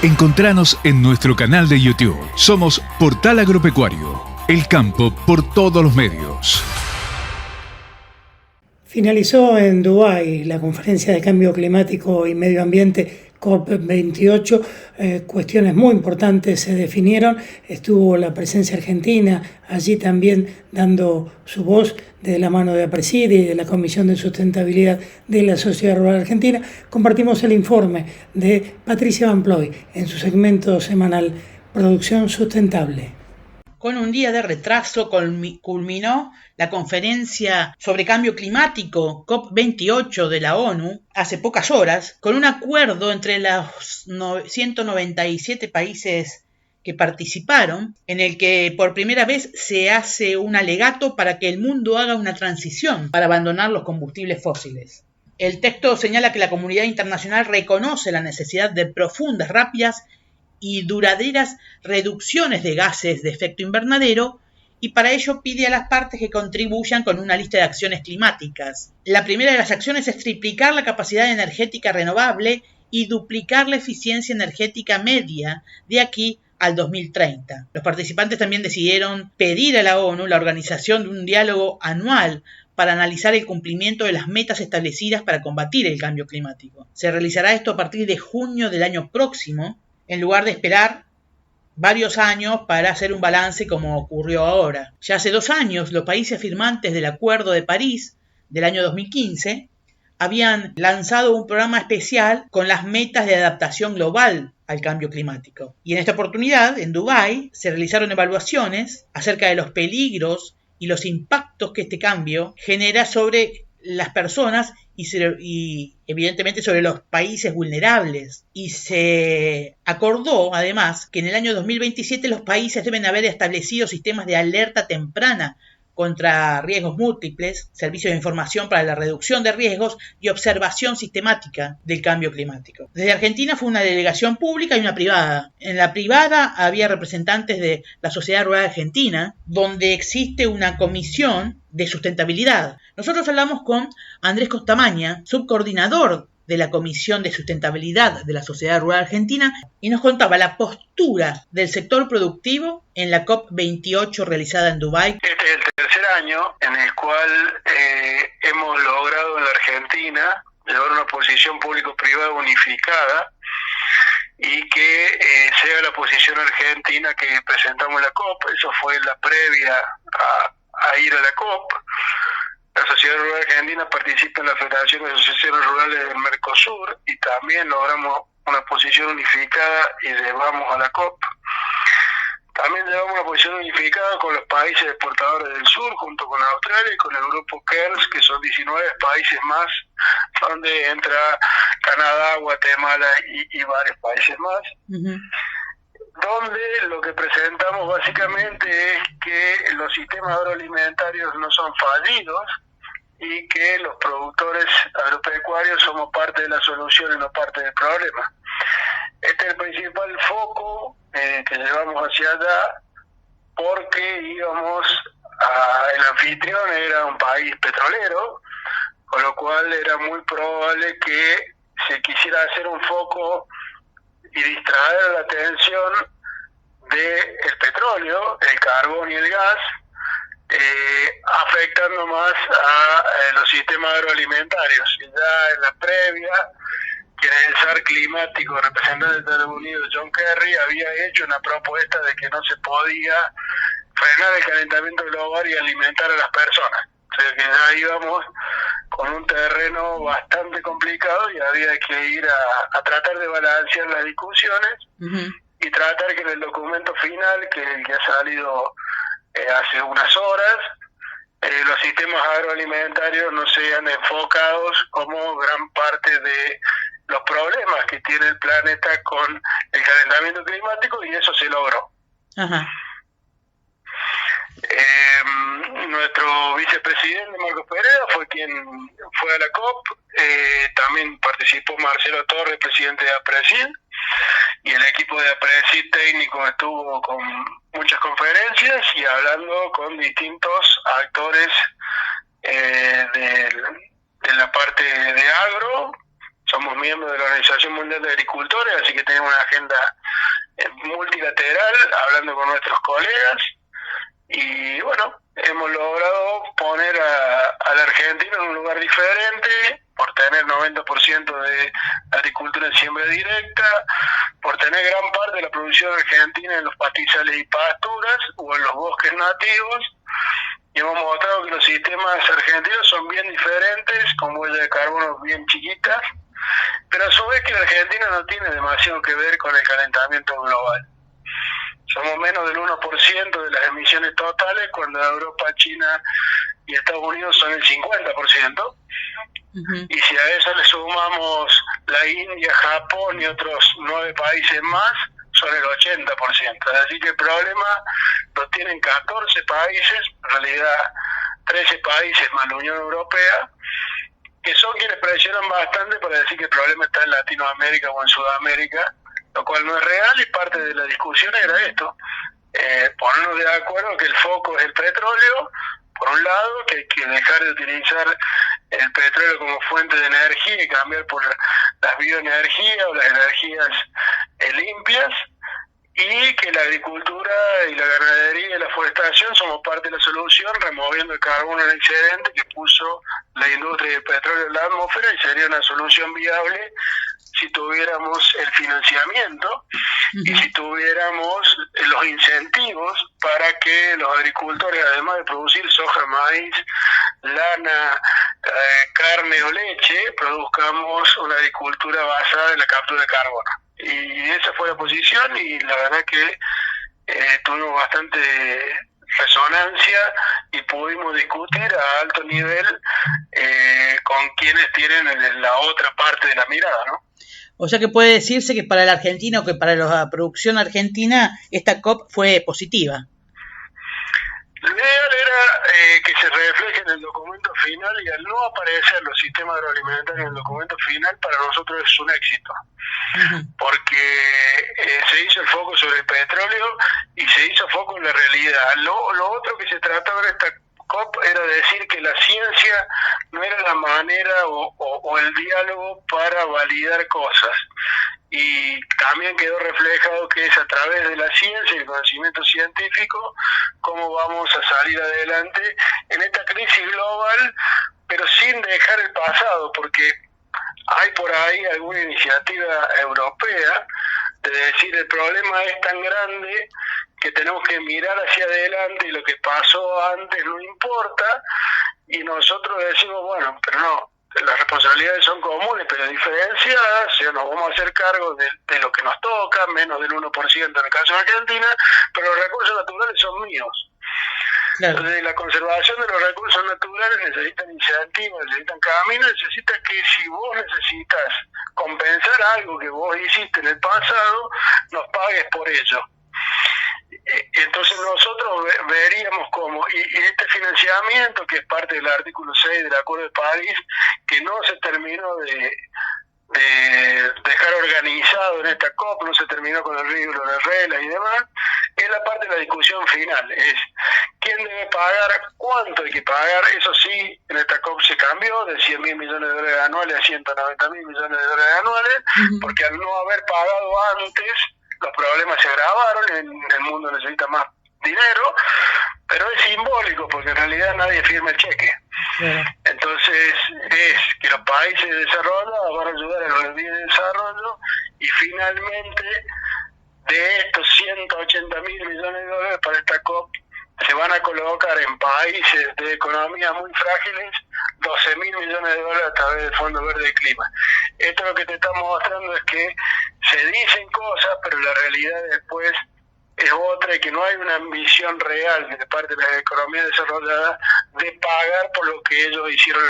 Encontranos en nuestro canal de YouTube. Somos Portal Agropecuario. El campo por todos los medios. Finalizó en Dubái la conferencia de cambio climático y medio ambiente COP28. Cuestiones muy importantes se definieron. Estuvo la presencia argentina allí también dando su voz de la mano de APRESID y de la Comisión de Sustentabilidad de la Sociedad Rural Argentina. Compartimos el informe de Patricia Van Ploy en su segmento semanal Producción Sustentable. Con un día de retraso culminó la conferencia sobre cambio climático COP28 de la ONU hace pocas horas, con un acuerdo entre los 197 países que participaron, en el que por primera vez se hace un alegato para que el mundo haga una transición para abandonar los combustibles fósiles. El texto señala que la comunidad internacional reconoce la necesidad de profundas, rápidas y duraderas reducciones de gases de efecto invernadero, y para ello pide a las partes que contribuyan con una lista de acciones climáticas. La primera de las acciones es triplicar la capacidad energética renovable y duplicar la eficiencia energética media de aquí al 2030. Los participantes también decidieron pedir a la ONU la organización de un diálogo anual para analizar el cumplimiento de las metas establecidas para combatir el cambio climático. Se realizará esto a partir de junio del año próximo, en lugar de esperar varios años para hacer un balance como ocurrió ahora. Ya hace 2 años, los países firmantes del Acuerdo de París del año 2015 habían lanzado un programa especial con las metas de adaptación global al cambio climático. Y en esta oportunidad, en Dubái, se realizaron evaluaciones acerca de los peligros y los impactos que este cambio genera sobre las personas y evidentemente sobre los países vulnerables. Y se acordó además que en el año 2027 los países deben haber establecido sistemas de alerta temprana contra riesgos múltiples, servicios de información para la reducción de riesgos y observación sistemática del cambio climático. Desde Argentina fue una delegación pública y una privada. En la privada había representantes de la Sociedad Rural Argentina, donde existe una comisión de sustentabilidad. Nosotros hablamos con Andrés Costamaña, subcoordinador de la Comisión de Sustentabilidad de la Sociedad Rural Argentina, y nos contaba la postura del sector productivo en la COP28 realizada en Dubái. Este es el tercer año en el cual hemos logrado en la Argentina llevar una posición público-privada unificada y que sea la posición argentina que presentamos en la COP. Eso fue la previa a ir a la COP. La Sociedad Rural Argentina participa en la Federación de Asociaciones Rurales del Mercosur y también logramos una posición unificada y llevamos a la COP. También llevamos una posición unificada con los países exportadores del sur, junto con Australia y con el grupo KERS, que son 19 países más, donde entra Canadá, Guatemala y varios países más. Uh-huh. Donde lo que presentamos básicamente es que los sistemas agroalimentarios no son fallidos y que los productores agropecuarios somos parte de la solución y no parte del problema. Este es el principal foco que llevamos hacia allá, porque el anfitrión era un país petrolero, con lo cual era muy probable que se quisiera hacer un foco y distraer la atención del petróleo, el carbón y el gas, afectando más a los sistemas agroalimentarios. Y ya en la previa, quien es el SAR climático, representante de Estados Unidos, John Kerry, había hecho una propuesta de que no se podía frenar el calentamiento global y alimentar a las personas. O sea que ya íbamos con un terreno bastante complicado y había que ir a tratar de balancear las discusiones. Uh-huh. Y tratar que en el documento final, que ha salido hace unas horas, los sistemas agroalimentarios no sean enfocados como gran parte de los problemas que tiene el planeta con el calentamiento climático, y eso se logró. Uh-huh. Nuestro vicepresidente Marcos Pereira fue quien fue a la COP. También participó Marcelo Torres, presidente de APRESID, y el equipo de APRESID técnico estuvo con muchas conferencias y hablando con distintos actores de la parte de agro, somos miembros de la Organización Mundial de Agricultores, así que tenemos una agenda multilateral, hablando con nuestros colegas, y bueno, hemos logrado poner a la Argentina en un lugar diferente, por tener 90% de agricultura en siembra directa, por tener gran parte de la producción argentina en los pastizales y pasturas o en los bosques nativos, y hemos mostrado que los sistemas argentinos son bien diferentes, con huellas de carbono bien chiquitas, pero a su vez que la Argentina no tiene demasiado que ver con el calentamiento global. Somos menos del 1% de las emisiones totales, cuando Europa, China y Estados Unidos son el 50%. Y si a eso le sumamos la India, Japón y otros 9 países más, son el 80%. Así que el problema lo tienen 14 países, en realidad 13 países más la Unión Europea, que son quienes presionan bastante para decir que el problema está en Latinoamérica o en Sudamérica, lo cual no es real, y parte de la discusión era esto, ponernos de acuerdo que el foco es el petróleo, por un lado, que hay que dejar de utilizar el petróleo como fuente de energía y cambiar por las bioenergías o las energías limpias, y que la agricultura y la ganadería y la forestación somos parte de la solución, removiendo el carbono en excedente que puso la industria del petróleo en la atmósfera, y sería una solución viable si tuviéramos el financiamiento y si tuviéramos los incentivos para que los agricultores, además de producir soja, maíz, lana, carne o leche, produzcamos una agricultura basada en la captura de carbono. Y esa fue la posición, y la verdad que tuvimos bastante resonancia y pudimos discutir a alto nivel con quienes tienen la otra parte de la mirada, ¿no? O sea que puede decirse que para el argentino, que para la producción argentina, esta COP fue positiva. Lo ideal era que se refleje en el documento final, y al no aparecer los sistemas agroalimentarios en el documento final, para nosotros es un éxito. Porque se hizo el foco sobre el petróleo y se hizo foco en la realidad. Lo otro que se trataba en esta COP era decir que la ciencia no era la manera o el diálogo para validar cosas, y también quedó reflejado que es a través de la ciencia y el conocimiento científico cómo vamos a salir adelante en esta crisis global, pero sin dejar el pasado, porque hay por ahí alguna iniciativa europea de decir el problema es tan grande que tenemos que mirar hacia adelante y lo que pasó antes no importa, y nosotros decimos, bueno, pero no, las responsabilidades son comunes pero diferenciadas, o sea, nos vamos a hacer cargo de lo que nos toca, menos del 1% en el caso de Argentina, pero los recursos naturales son míos. Claro. Entonces, la conservación de los recursos naturales necesitan incentivos, necesitan caminos, necesita que si vos necesitas compensar algo que vos hiciste en el pasado, nos pagues por ello. Entonces nosotros veríamos cómo, y este financiamiento, que es parte del artículo 6 del Acuerdo de París, que no se terminó de dejar organizado en esta COP, no se terminó con el rígido de reglas y demás, es la parte de la discusión final, es quién debe pagar, cuánto hay que pagar. Eso sí, en esta COP se cambió de $100.000 millones anuales a $190.000 millones anuales, porque al no haber pagado antes, los problemas se agravaron, el mundo necesita más dinero, pero es simbólico porque en realidad nadie firma el cheque. Entonces es que los países desarrollados van a ayudar a los de desarrollo, y finalmente de estos $180.000 millones para esta COP se van a colocar en países de economías muy frágiles $12.000 millones a través del Fondo Verde del Clima. Esto lo que te está mostrando es que se dicen cosas, pero la realidad después es otra, y que no hay una ambición real de parte de las economías desarrolladas de pagar por lo que ellos hicieron